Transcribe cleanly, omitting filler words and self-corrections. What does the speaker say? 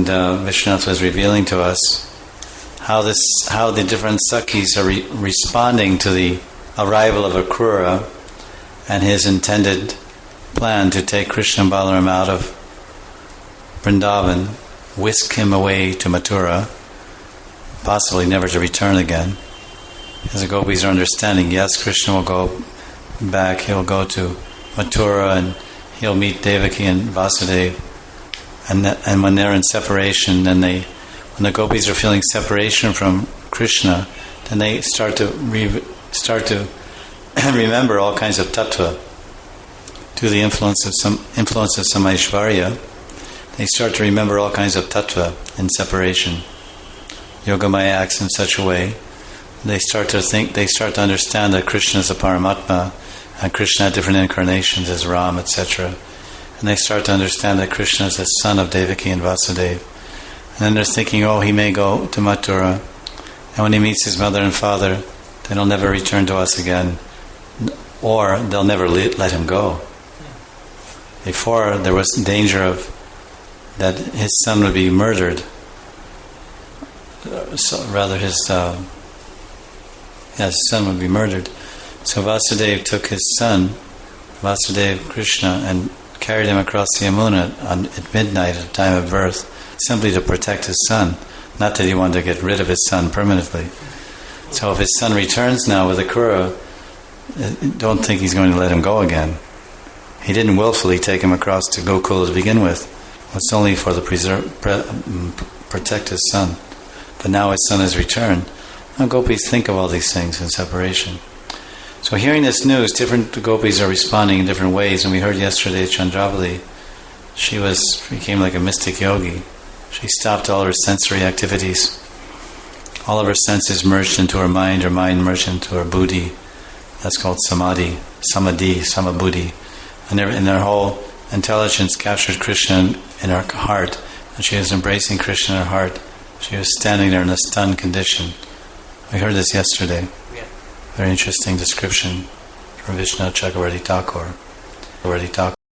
And Vishwanath was revealing to us how the different Sakhis are responding to the arrival of Akrura and his intended plan to take Krishna and Balaram out of Vrindavan, whisk him away to Mathura, possibly never to return again. As the gopis are understanding, yes, Krishna will go back, he'll go to Mathura and he'll meet Devaki and Vasudeva. And when they're in separation, then when the gopis are feeling separation from Krishna, then they start to remember all kinds of tattva. Through the influence of some Aishvarya, they start to remember all kinds of tattva in separation. Yogamaya acts in such a way, they start to understand that Krishna is a Paramatma, and Krishna had different incarnations as Ram, etc. And they start to understand that Krishna is the son of Devaki and Vasudeva. And then they're thinking, he may go to Mathura, and when he meets his mother and father, then he'll never return to us again, or they'll never let him go. Before, there was danger of that his son would be murdered. His son would be murdered. So Vasudeva took his son, Vasudeva Krishna, and carried him across the Yamuna at midnight at the time of birth, simply to protect his son. Not that he wanted to get rid of his son permanently. So if his son returns now with Akrura, don't think he's going to let him go again. He didn't willfully take him across to Gokula to begin with. It's only for the protect his son. But now his son has returned. Now gopis think of all these things in separation. So hearing this news, different gopis are responding in different ways. And we heard yesterday Chandravali, she became like a mystic yogi. She stopped all her sensory activities. All of her senses merged into her mind merged into her buddhi. That's called samadhi, samabuddhi. And their whole intelligence captured Krishna in her heart. And she was embracing Krishna in her heart. She was standing there in a stunned condition. We heard this yesterday. Yeah. Very interesting description from Vishnu Chakravarti Thakur.